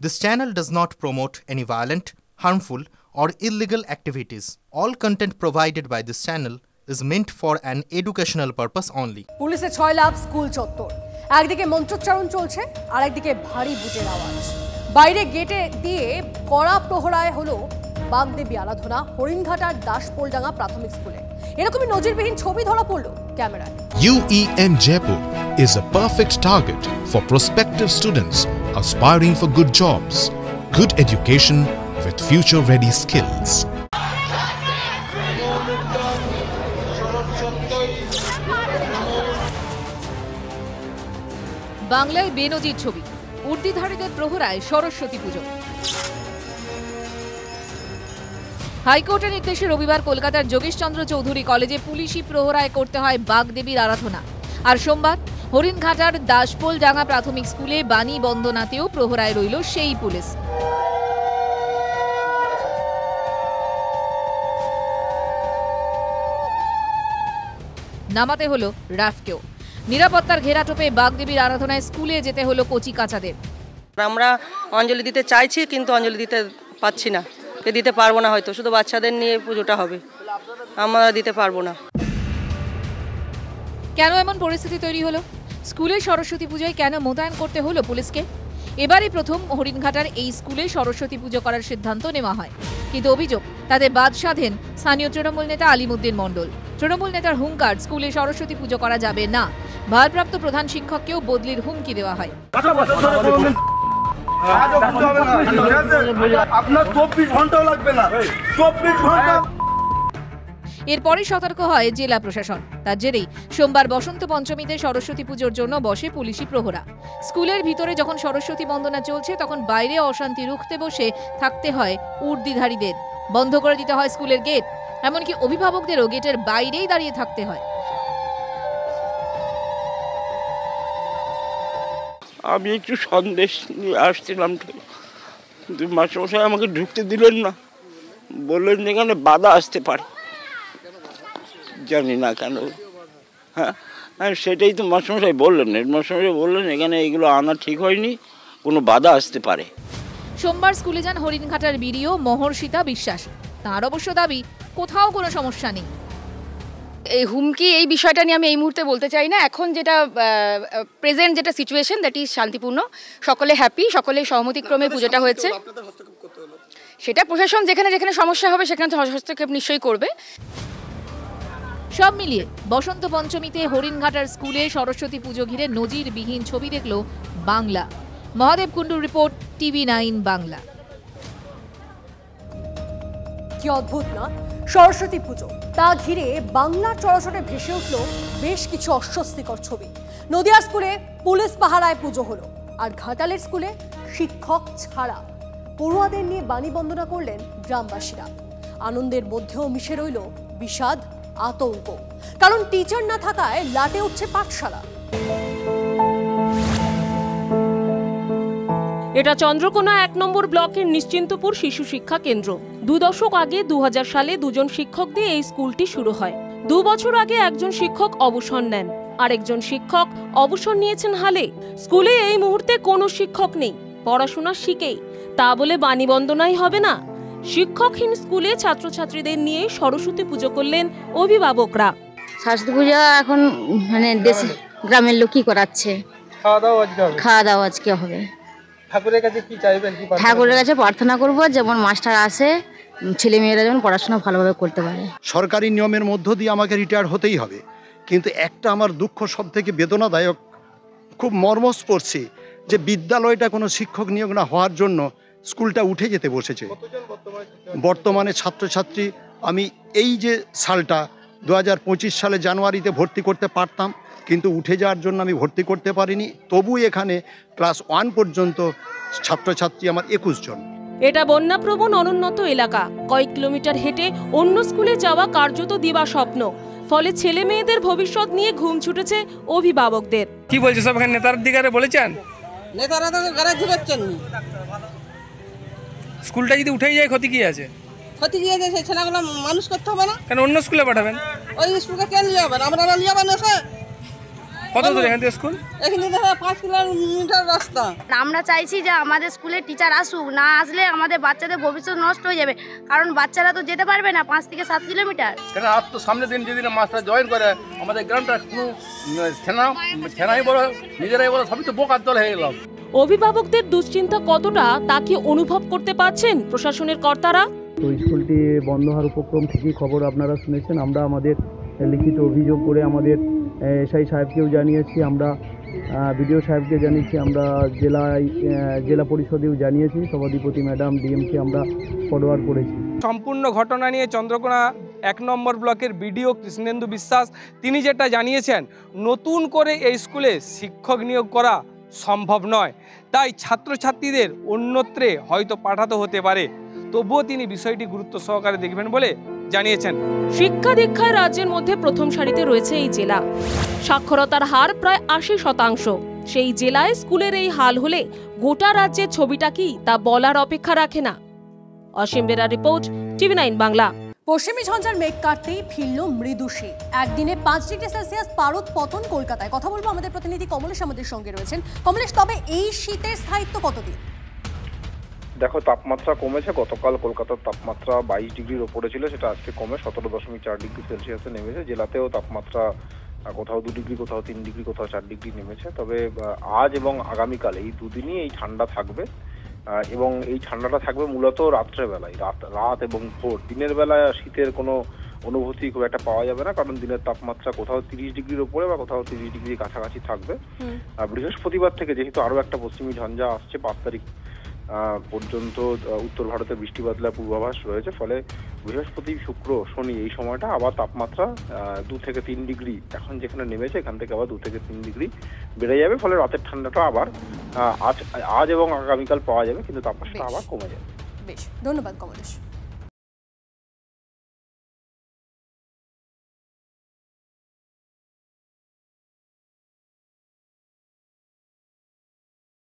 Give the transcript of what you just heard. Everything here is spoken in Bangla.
This channel does not promote any violent, harmful, or illegal activities. All content provided by this channel is meant for an educational purpose only. পুলিশে 6 লাভ স্কুল চত্বর, একদিকে মন্ত্রোচ্চারণ চলছে আর একদিকে ভারী বুটের আওয়াজ। বাইরে গেটে দিয়ে কড়া প্রহরায় হলো বাগদেবী আরাধনা হরিণঘাটার দাসপোলডাঙ্গা প্রাথমিক স্কুলে। এরকমই নজিরবিহীন ছবি ধরা পড়লো ক্যামেরায়। UEM Jaipur is a perfect target for prospective students aspiring for good jobs, good education with future-ready skills. বাংলায় বেনজির ছবি, উর্দিধারীদের প্রহরায় সরস্বতী পুজো। হাইকোর্টের নির্দেশে রবিবার কলকাতার যোগেশচন্দ্র চৌধুরী কলেজে পুলিশি প্রহরায় করতে হয় বাগদেবীর আরাধনা। আর সোমবার হরিণঘাটার দাসপোলডাঙ্গা প্রাথমিক স্কুলে বাণী বন্দনাতেও প্রহরায় রইল সেই পুলিশ। নামাতে হলো র্যাফকেও। নিরাপত্তার ঘেরাটোপে বাগদেবীর আরাধনায় স্কুলে যেতে হলো কচি কাচাদের। আমরা অঞ্জলি দিতে চাইছি কিন্তু অঞ্জলি দিতে পাচ্ছি না, দিতে পারবো না, হয়তো শুধু বাচ্চাদের নিয়ে পুজোটা হবে, আমরা দিতে পারবো না। কেন এমন পরিস্থিতি তৈরি হলো? স্কুলে সরস্বতী পুজোয় কেন মোতায়েন করতে হলো পুলিশকে? এবারই প্রথম হরিণঘাটার এই স্কুলে সরস্বতী পুজো করার সিদ্ধান্ত নেওয়া হয়, কিন্তু অভিযোগ তাতে বাদ সাধেন স্থানীয় তৃণমূল নেতা আলিমুদ্দিন মণ্ডল। তৃণমূল নেতার হুঙ্কার, স্কুলে সরস্বতী পুজো করা যাবে না। ভারপ্রাপ্ত প্রধান শিক্ষককেও বদলির হুমকি দেওয়া হয়। এরপরই সতর্ক হয় জেলা প্রশাসন। তার জেরেই সোমবার বসন্ত পঞ্চমীতে সরস্বতী পুজোর জন্য বসে পুলিশি প্রহরা। স্কুলের ভিতরে যখন সরস্বতী বন্দনা চলছে তখন বাইরে অশান্তি রুখতে বসে থাকতে হয় উর্দিধারীদের। বন্ধ করে দিতে হয় স্কুলের গেট, এমনকি অভিভাবকদেরও গেটের বাইরেই দাঁড়িয়ে থাকতে হয়। আমি একটু সন্দেশ নিয়ে আসছিলাম, কিন্তু মাস্টারমশাই আমাকে ঢুকতে দিলেন না, বললেন এখানে বাধা আসতে পারে, জানি না কেন। হ্যাঁ, সেটাই তো মাস্টারমশাই বললেন, হেডমাস্টারমশাই বললেন এখানে এগুলো আনা ঠিক হয়নি, কোনো বাধা আসতে পারে। সোমবার স্কুলে যান হরিণঘাটার বিডিও মহর্ষিতা বিশ্বাস। তাঁর অবশ্য দাবি কোথাও কোনো সমস্যা নেই। এই হুমকি, এই বিষয়টা নিয়ে আমি এই মুহূর্তে বলতে চাই না। এখন যেটা প্রেজেন্ট যেটা সিচুয়েশন, দ্যাট ইজ শান্তিপূর্ণ, সকলে হ্যাপি, সকলে সহমতিক্রমে পুজোটা হয়েছে। সেটা প্রশাসন যেখানে যেখানে সমস্যা হবে সেখানে হস্তক্ষেপ নিশ্চয়ই করবে। সব মিলিয়ে বসন্ত পঞ্চমীতে হরিণঘাটার স্কুলে সরস্বতী পুজো ঘিরে নজিরবিহীন ছবি দেখল বাংলা। মহাদেব কুণ্ডুর রিপোর্ট, TV9 বাংলা। কি অদ্ভুত না সরস্বতী পুজো, তা ঘিরে বাংলার চরাচরে ভেসে উঠল বেশ কিছু অস্বস্তিকর ছবি। নদিয়া স্কুলে পুলিশ পাহারায় পুজো হলো, আর ঘাটালের স্কুলে শিক্ষক ছাড়া পড়ুয়াদের নিয়ে বাণী বন্দনা করলেন গ্রামবাসীরা। আনন্দের মধ্যেও মিশে রইল বিষাদ, আতঙ্ক, কারণ টিচার না থাকায় লাটে উঠছে পাঠশালা। এটা চন্দ্রকোনা 1 নম্বর ব্লকের নিশ্চিন্তপুর শিশু শিক্ষা কেন্দ্র। 2 দশক আগে 2000 সালে 2জন শিক্ষক দিয়ে এই স্কুলটি শুরু হয়। 2 বছর আগে একজন শিক্ষক অবসর নেন, আরেকজন শিক্ষক অবসর নিয়েছেন হালে। স্কুলে এই মুহূর্তে কোনো শিক্ষক নেই, পড়াশোনা শিখেই, তা বলে বাণী বন্দনাই হবে না। শিক্ষকহীন স্কুলে ছাত্রছাত্রীদের নিয়ে সরস্বতী পুজো করলেন অভিভাবকরা। সরস্বতী পূজা এখন মানে দেশে গ্রামের লোকই করাচ্ছে। খাওয়া দাওয়া আজকে হবে। ঠাকুরের কাছে কি চাইবেন? ঠাকুরের কাছে প্রার্থনা করব যেমন মাস্টার আসে, ছেলে মেয়েরা যেমন পড়াশোনা ভালোভাবে করতে পারে। সরকারি নিয়মের মধ্য দিয়ে আমাকে রিটায়ার হতেই হবে, কিন্তু একটা আমার দুঃখ সব থেকে বেদনাদায়ক, খুব মর্মস্পর্শী, যে বিদ্যালয়টা কোনো শিক্ষক নিয়োগ না হওয়ার জন্য স্কুলটা উঠে যেতে বসেছে। বর্তমানে ছাত্রছাত্রী আমি এই যে সালটা 2025 সালে জানুয়ারিতে ভর্তি করতে পারতাম, কিন্তু উঠে যাওয়ার জন্য আমি ভর্তি করতে পারিনি। তবু এখানে ক্লাস 1 পর্যন্ত ছাত্রছাত্রী আমার 21 জন। এটা বন্যাপ্রবণ অনুন্নত এলাকা। কয়েক কিলোমিটার হেঁটে অন্য স্কুলে যাওয়া কার্যত দিবা স্বপ্ন। ফলে ছেলে মেয়েদের ভবিষ্যৎ নিয়ে ঘুম ছুটেছে অভিভাবকদের। কি বলছে সব এখানে নেতার দিকে বলেছেন? নেতারা তো গাড়ি ঝুলাচ্ছেন। স্কুলটা যদি উঠেই যায় ক্ষতি কি আছে? ক্ষতি কি আছে? সেই ছেলেগুলো মানুষ করতে হবে না? কেন অন্য স্কুলে পাঠাবেন? ওই স্কুলকে কেন নিয়ে যাবেন? আপনারা নিয়ে যাবেন এসে? কত দূর এখান থেকে স্কুল? এখান থেকে 5 কিলোমিটার রাস্তা। আমরা চাইছি যে আমাদের স্কুলে টিচার আসুক, না আসলে আমাদের বাচ্চাদের ভবিষ্যৎ নষ্ট হয়ে যাবে, কারণ বাচ্চারা তো যেতে পারবে না 5 থেকে 7 কিলোমিটার। কেন আজ তো সামনের দিন যেদিন মাস্টার জয়েন করে আমাদের গ্রামটা কোনো ছেনাই বড় নিজেরাই বড় সবই তো বোকার দল হয়ে গেলাম। অভিভাবকদের দুশ্চিন্তা কতটা তা কি অনুভব করতে পারছেন প্রশাসনের কর্তারা? তো স্কুলটি বন্ধ হওয়ার উপক্রম থেকেই খবর আপনারা শুনেছেন। আমরা আমাদের লিখিত অভিযোগ করে আমাদের এসআই সাহেবকেও জানিয়েছি, আমরা বিডিও সাহেবকে জানিয়েছি, আমরা জেলা পরিষদেও জানিয়েছি, সভাধিপতি ম্যাডাম ডিএমকে আমরা ফরওয়ার্ড করেছি। সম্পূর্ণ ঘটনা নিয়ে চন্দ্রকোনা 1 নম্বর ব্লকের বিডিও কৃষ্ণেন্দু বিশ্বাস তিনি যেটা জানিয়েছেন, নতুন করে এই স্কুলে শিক্ষক নিয়োগ করা সম্ভব নয়, তাই ছাত্রছাত্রীদের অন্যত্রে হয়তো পাঠাতে হতে পারে, তবুও তিনি বিষয়টি গুরুত্ব সহকারে দেখবেন বলে জানিয়েছেন। শিক্ষা দীক্ষায় রাজ্যের মধ্যে প্রথম সারিতে রয়েছে এই জেলা। সাক্ষরতার হার প্রায় 80%। সেই জেলায় স্কুলের এই হাল হলে গোটা রাজ্যের ছবিটা কি তা বলার অপেক্ষা রাখে না। অসীম বেরার রিপোর্ট, TV9 বাংলা। পশ্চিমী ঝঞ্ঝার মেঘ কাটতেই ফিরল মৃদু শীত। একদিনে 5 ডিগ্রি সেলসিয়াস পারদ পতন কলকাতায়। কথা বলবো আমাদের প্রতিনিধি কমলেশ আমাদের সঙ্গে রয়েছেন। কমলেশ, তবে এই শীতের স্থায়িত্ব কতদিন? দেখো, তাপমাত্রা কমেছে। গতকাল কলকাতার তাপমাত্রা 22 ডিগ্রির ওপরে ছিল, সেটা আজকে কমে 17.4 ডিগ্রি সেলসিয়াসে নেমেছে। জেলাতেও তাপমাত্রা কোথাও 2 ডিগ্রি, কোথাও 3 ডিগ্রি, কোথাও 4 ডিগ্রি নেমেছে। তবে আজ এবং আগামীকাল এই দুদিনই এই ঠান্ডা থাকবে, এবং এই ঠান্ডাটা থাকবে মূলত রাত্রেবেলায়, রাত এবং ভোর। দিনের বেলায় শীতের কোনো অনুভূতি খুব একটা পাওয়া যাবে না, কারণ দিনের তাপমাত্রা কোথাও 30 ডিগ্রির ওপরে বা কোথাও 30 ডিগ্রির কাছাকাছি থাকবে। বৃহস্পতিবার থেকে যেহেতু আরো একটা পশ্চিমী ঝঞ্ঝা আসছে, 5 তারিখ পর্যন্ত উত্তর ভারতে বৃষ্টি বাদলার পূর্বাভাস রয়েছে, ফলে বৃহস্পতি, শুক্র, শনি এই সময়টা আবার তাপমাত্রা 2 থেকে 3 ডিগ্রি এখন যেখানে নেমেছে এখান থেকে আবার 2 থেকে 3 ডিগ্রি বেড়ে যাবে। ফলে রাতের ঠান্ডাটা আবার আজ এবং আগামীকাল পাওয়া যাবে, কিন্তু তাপমাত্রা আবার কমে যাবে। বেশ, ধন্যবাদ কমলেশ।